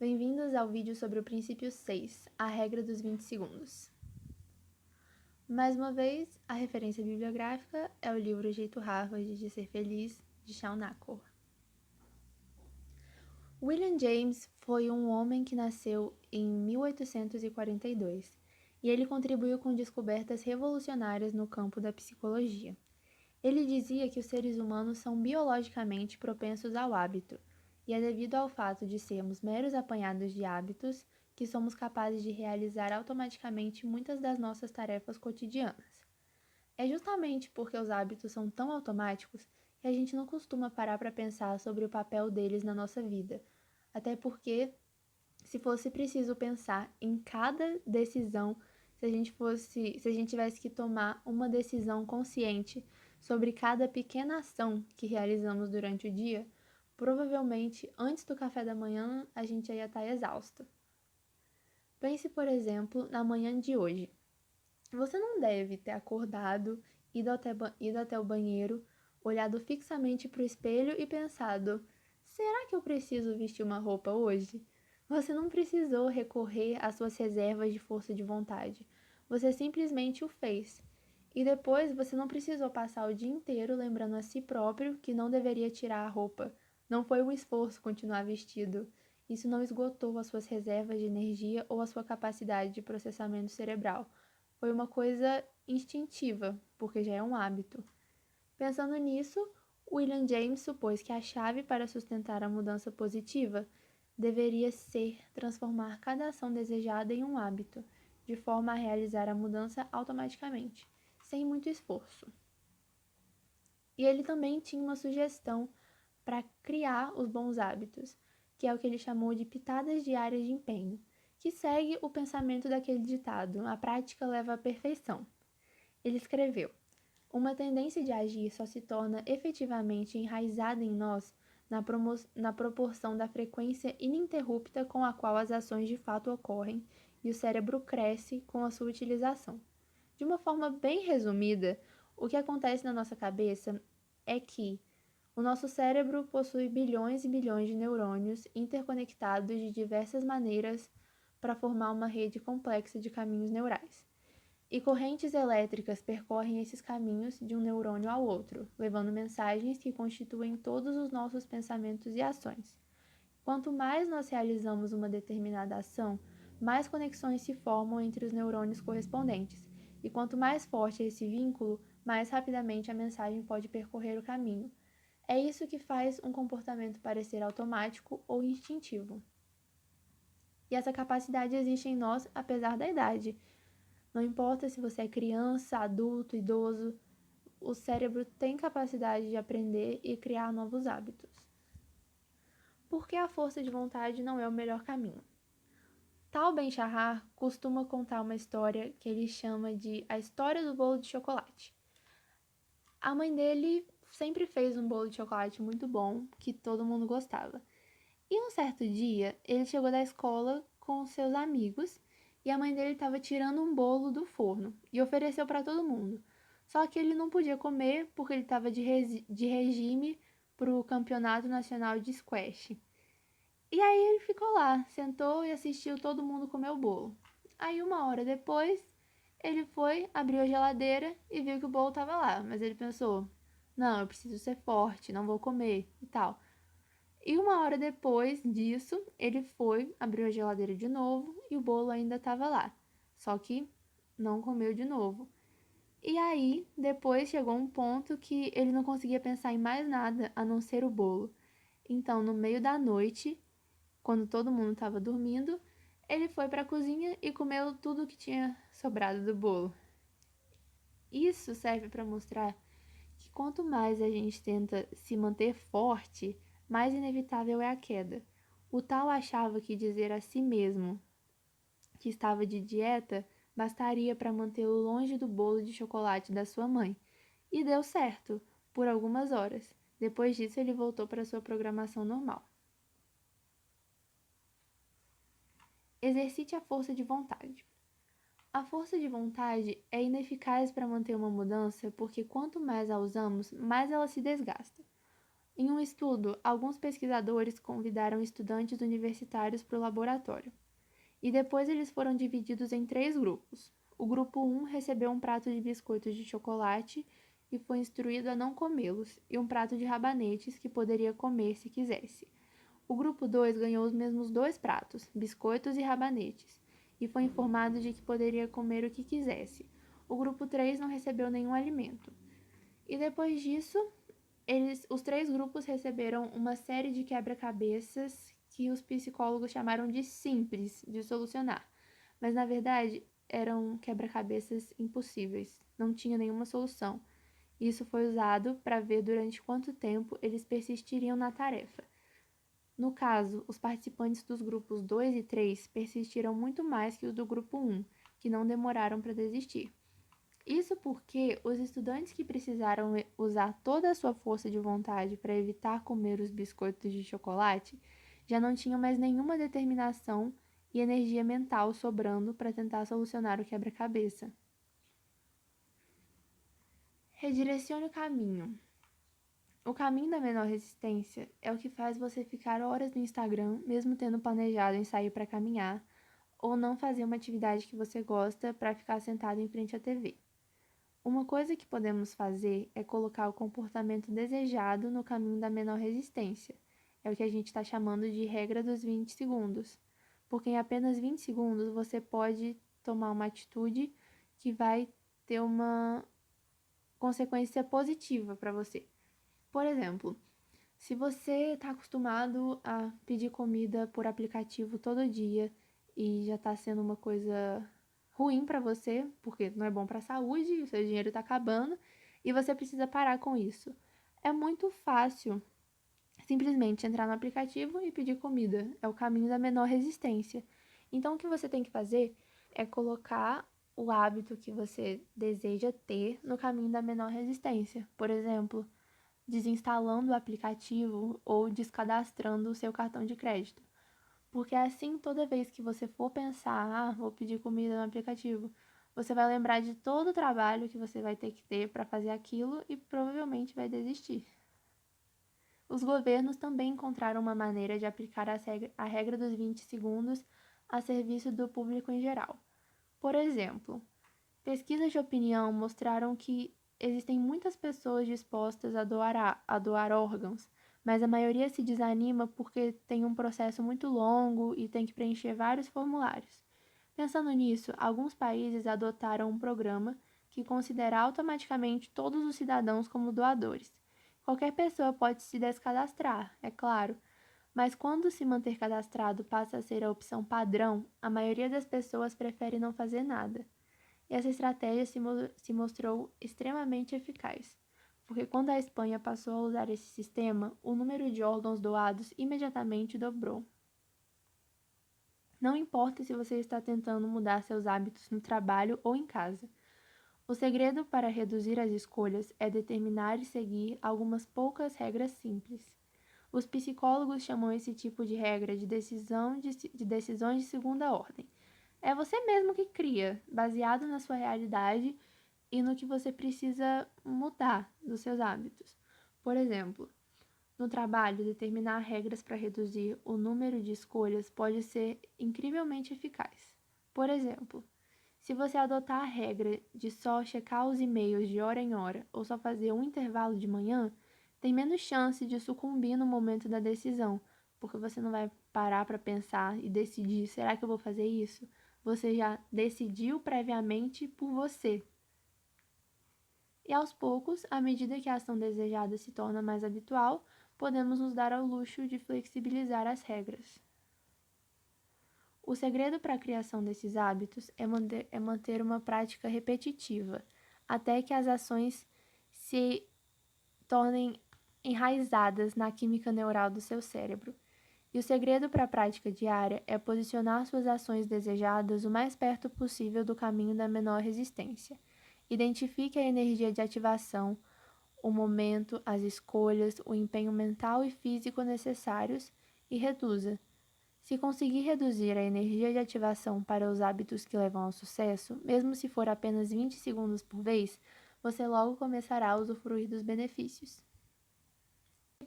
Bem-vindos ao vídeo sobre o princípio 6, a regra dos 20 segundos. Mais uma vez, a referência bibliográfica é o livro Jeito Harvard de Ser Feliz, de Shawn Achor. William James foi um homem que nasceu em 1842 e ele contribuiu com descobertas revolucionárias no campo da psicologia. Ele dizia que os seres humanos são biologicamente propensos ao hábito, e é devido ao fato de sermos meros apanhados de hábitos que somos capazes de realizar automaticamente muitas das nossas tarefas cotidianas. É justamente porque os hábitos são tão automáticos que a gente não costuma parar para pensar sobre o papel deles na nossa vida, até porque, se fosse preciso pensar em cada decisão, se a gente tivesse que tomar uma decisão consciente sobre cada pequena ação que realizamos durante o dia, provavelmente antes do café da manhã a gente ia estar exausto. Pense, por exemplo, na manhã de hoje. Você não deve ter acordado, ido até o banheiro, olhado fixamente para o espelho e pensado: será que eu preciso vestir uma roupa hoje? Você não precisou recorrer às suas reservas de força de vontade. Você simplesmente o fez. E depois você não precisou passar o dia inteiro lembrando a si próprio que não deveria tirar a roupa. Não foi um esforço continuar vestido. Isso não esgotou as suas reservas de energia ou a sua capacidade de processamento cerebral. Foi uma coisa instintiva, porque já é um hábito. Pensando nisso, William James supôs que a chave para sustentar a mudança positiva deveria ser transformar cada ação desejada em um hábito, de forma a realizar a mudança automaticamente, sem muito esforço. E ele também tinha uma sugestão para criar os bons hábitos, que é o que ele chamou de pitadas diárias de empenho, que segue o pensamento daquele ditado: a prática leva à perfeição. Ele escreveu: uma tendência de agir só se torna efetivamente enraizada em nós na proporção da frequência ininterrupta com a qual as ações de fato ocorrem e o cérebro cresce com a sua utilização. De uma forma bem resumida, o que acontece na nossa cabeça é que o nosso cérebro possui bilhões e bilhões de neurônios interconectados de diversas maneiras para formar uma rede complexa de caminhos neurais. E correntes elétricas percorrem esses caminhos de um neurônio ao outro, levando mensagens que constituem todos os nossos pensamentos e ações. Quanto mais nós realizamos uma determinada ação, mais conexões se formam entre os neurônios correspondentes, e quanto mais forte é esse vínculo, mais rapidamente a mensagem pode percorrer o caminho. É isso que faz um comportamento parecer automático ou instintivo. E essa capacidade existe em nós apesar da idade. Não importa se você é criança, adulto, idoso, o cérebro tem capacidade de aprender e criar novos hábitos. Por que a força de vontade não é o melhor caminho? Tal Ben-Shahar costuma contar uma história que ele chama de a história do bolo de chocolate. A mãe dele sempre fez um bolo de chocolate muito bom, que todo mundo gostava. E um certo dia, ele chegou da escola com seus amigos e a mãe dele estava tirando um bolo do forno e ofereceu para todo mundo. Só que ele não podia comer porque ele estava de regime para o Campeonato Nacional de Squash. E aí ele ficou lá, sentou e assistiu todo mundo comer o bolo. Aí uma hora depois, ele foi, abriu a geladeira e viu que o bolo estava lá, mas ele pensou: não, eu preciso ser forte, não vou comer e tal. E uma hora depois disso, ele foi, abriu a geladeira de novo e o bolo ainda estava lá. Só que não comeu de novo. E aí, depois chegou um ponto que ele não conseguia pensar em mais nada a não ser o bolo. Então, no meio da noite, quando todo mundo estava dormindo, ele foi para a cozinha e comeu tudo que tinha sobrado do bolo. Isso serve para mostrar que quanto mais a gente tenta se manter forte, mais inevitável é a queda. O tal achava que dizer a si mesmo que estava de dieta bastaria para mantê-lo longe do bolo de chocolate da sua mãe. E deu certo, por algumas horas. Depois disso, ele voltou para sua programação normal. Exercite a força de vontade. A força de vontade é ineficaz para manter uma mudança porque quanto mais a usamos, mais ela se desgasta. Em um estudo, alguns pesquisadores convidaram estudantes universitários para o laboratório, e depois eles foram divididos em 3 grupos. O grupo 1 recebeu um prato de biscoitos de chocolate e foi instruído a não comê-los, e um prato de rabanetes que poderia comer se quisesse. O grupo 2 ganhou os mesmos 2 pratos, biscoitos e rabanetes, e foi informado de que poderia comer o que quisesse. O grupo 3 não recebeu nenhum alimento. E depois disso, os 3 grupos receberam uma série de quebra-cabeças que os psicólogos chamaram de simples de solucionar, mas na verdade eram quebra-cabeças impossíveis, não tinha nenhuma solução. Isso foi usado para ver durante quanto tempo eles persistiriam na tarefa. No caso, os participantes dos grupos 2 e 3 persistiram muito mais que os do grupo 1, que não demoraram para desistir. Isso porque os estudantes que precisaram usar toda a sua força de vontade para evitar comer os biscoitos de chocolate já não tinham mais nenhuma determinação e energia mental sobrando para tentar solucionar o quebra-cabeça. Redirecione o caminho. O caminho da menor resistência é o que faz você ficar horas no Instagram, mesmo tendo planejado em sair para caminhar, ou não fazer uma atividade que você gosta para ficar sentado em frente à TV. Uma coisa que podemos fazer é colocar o comportamento desejado no caminho da menor resistência. É o que a gente está chamando de regra dos 20 segundos. Porque em apenas 20 segundos você pode tomar uma atitude que vai ter uma consequência positiva para você. Por exemplo, se você está acostumado a pedir comida por aplicativo todo dia e já está sendo uma coisa ruim para você, porque não é bom para a saúde, o seu dinheiro está acabando e você precisa parar com isso. É muito fácil simplesmente entrar no aplicativo e pedir comida. É o caminho da menor resistência. Então, o que você tem que fazer é colocar o hábito que você deseja ter no caminho da menor resistência. Por exemplo, desinstalando o aplicativo ou descadastrando o seu cartão de crédito. Porque assim, toda vez que você for pensar, vou pedir comida no aplicativo, você vai lembrar de todo o trabalho que você vai ter que ter para fazer aquilo e provavelmente vai desistir. Os governos também encontraram uma maneira de aplicar a regra dos 20 segundos a serviço do público em geral. Por exemplo, pesquisas de opinião mostraram que existem muitas pessoas dispostas a doar órgãos, mas a maioria se desanima porque tem um processo muito longo e tem que preencher vários formulários. Pensando nisso, alguns países adotaram um programa que considera automaticamente todos os cidadãos como doadores. Qualquer pessoa pode se descadastrar, é claro, mas quando se manter cadastrado passa a ser a opção padrão, a maioria das pessoas prefere não fazer nada. E essa estratégia se mostrou extremamente eficaz, porque quando a Espanha passou a usar esse sistema, o número de órgãos doados imediatamente dobrou. Não importa se você está tentando mudar seus hábitos no trabalho ou em casa. O segredo para reduzir as escolhas é determinar e seguir algumas poucas regras simples. Os psicólogos chamam esse tipo de regra de decisões de segunda ordem. É você mesmo que cria, baseado na sua realidade e no que você precisa mudar dos seus hábitos. Por exemplo, no trabalho, determinar regras para reduzir o número de escolhas pode ser incrivelmente eficaz. Por exemplo, se você adotar a regra de só checar os e-mails de hora em hora ou só fazer um intervalo de manhã, tem menos chance de sucumbir no momento da decisão, porque você não vai parar para pensar e decidir: será que eu vou fazer isso? Você já decidiu previamente por você. E aos poucos, à medida que a ação desejada se torna mais habitual, podemos nos dar ao luxo de flexibilizar as regras. O segredo para a criação desses hábitos é manter uma prática repetitiva, até que as ações se tornem enraizadas na química neural do seu cérebro. E o segredo para a prática diária é posicionar suas ações desejadas o mais perto possível do caminho da menor resistência. Identifique a energia de ativação, o momento, as escolhas, o empenho mental e físico necessários e reduza. Se conseguir reduzir a energia de ativação para os hábitos que levam ao sucesso, mesmo se for apenas 20 segundos por vez, você logo começará a usufruir dos benefícios.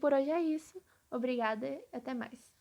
por hoje é isso. Obrigada e até mais.